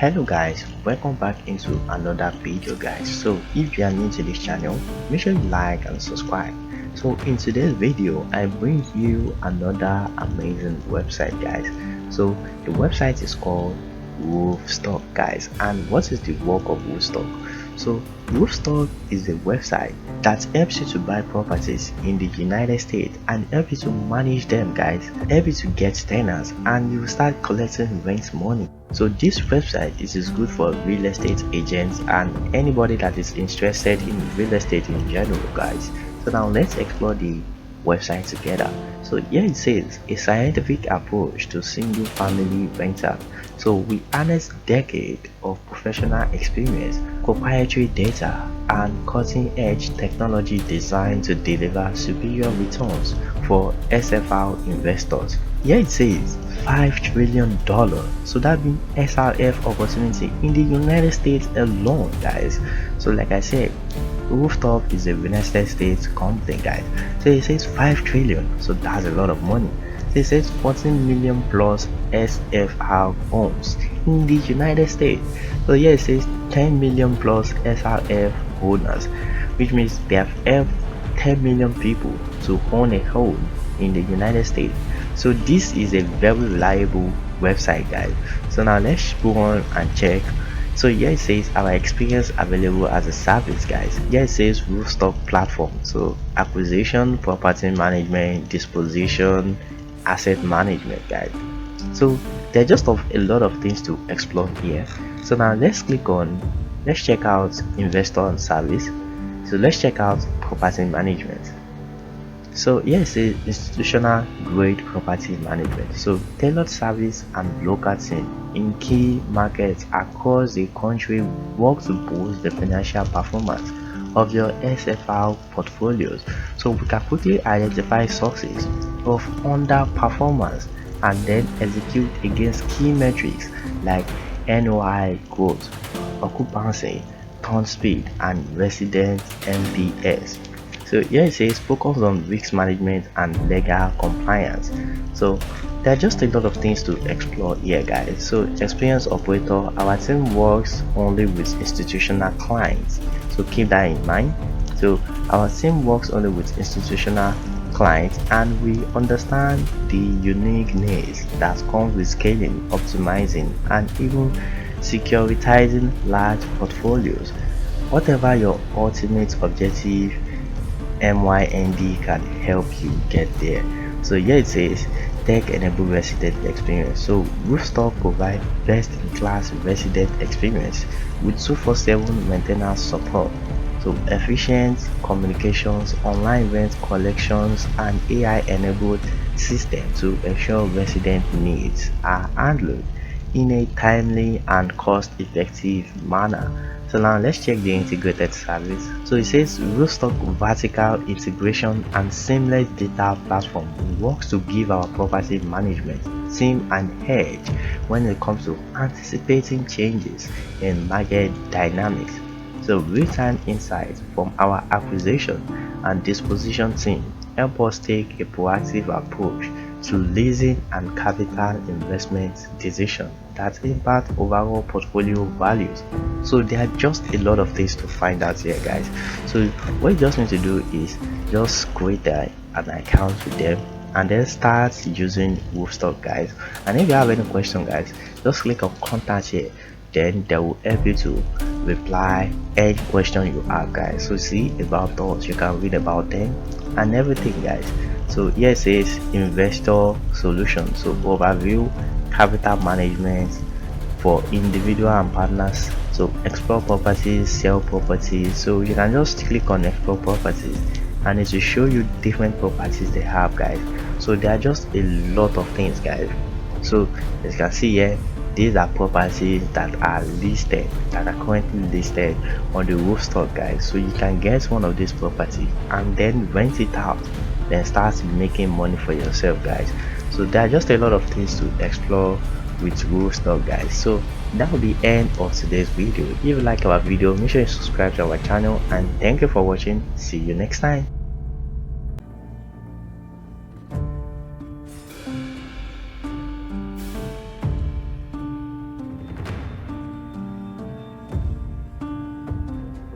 Hello guys, welcome back into another video guys. So if you are new to this channel, make sure you like and subscribe. So in today's video I bring you another amazing website guys. So the website is called Roofstock guys. And what is the work of Roofstock? So Roofstock is a website that helps you to buy properties in the United States and help you to manage them guys, help you to get tenants, and you will start collecting rent money. So this website is good for real estate agents and anybody that is interested in real estate in general guys. So now let's explore the website together. So here it says a scientific approach to single family rental. So we harness decades of professional experience, proprietary data, and cutting-edge technology designed to deliver superior returns for SFR investors. Here it says $5 trillion. So that means SRF opportunity in the United States alone, guys. So like I said, Rooftop is a United States company, guys. So it says 5 trillion, so that's a lot of money. So it says 14 million plus SFR homes in the United States. So here it says 10 million plus SRF owners, which means they have helped 10 million people to own a home in the United States. So this is a very reliable website guys. So now let's go on and check. So here it says our experience available as a service guys. Here it says Roofstock platform. So acquisition, property management, disposition, asset management guys. So there are just a lot of things to explore here. So now let's check out investor and service. So let's check out property management. So here it says institutional grade property management. So tailored service and local team in key markets across the country work to boost the financial performance of your SFR portfolios. So we can quickly identify sources of underperformance and then execute against key metrics like NOI growth, occupancy, turn speed, and resident NPS. So here it says focus on risk management and legal compliance. So there are just a lot of things to explore here guys. So experienced operator, our team works only with institutional clients, so keep that in mind. So our team works only with institutional clients and we understand the unique needs that comes with scaling, optimizing, and even securitizing large portfolios. Whatever your ultimate objective, MYND can help you get there. So here it says tech-enabled resident experience. So Roofstock provides best-in-class resident experience with 24/7 maintenance support. So efficient communications, online rent collections, and AI-enabled system to ensure resident needs are handled in a timely and cost-effective manner. So now let's check the integrated service. So it says Roofstock vertical integration and seamless data platform works to give our property management team an edge when it comes to anticipating changes in market dynamics. So real-time insights from our acquisition and disposition team help us take a proactive approach to leasing and capital investment decisions that impact overall portfolio values. So there are just a lot of things to find out here guys. So what you just need to do is just create an account with them and then start using Roofstock guys. And if you have any question guys, just click on contact here, then they will help you to reply any question you have guys. So see about us, you can read about them and everything guys. So here it says investor solution. So overview, capital management for individual and partners. So explore properties, sell properties. So you can just click on explore properties and it will show you different properties they have guys. So there are just a lot of things guys. So as you can see here, these are properties that are listed, that are currently listed on the Roofstock guys. So you can get one of these properties and then rent it out, then start making money for yourself guys. So there are just a lot of things to explore with Roofstock guys. So that will be the end of today's video. If you like our video, make sure you subscribe to our channel and thank you for watching. See you next time.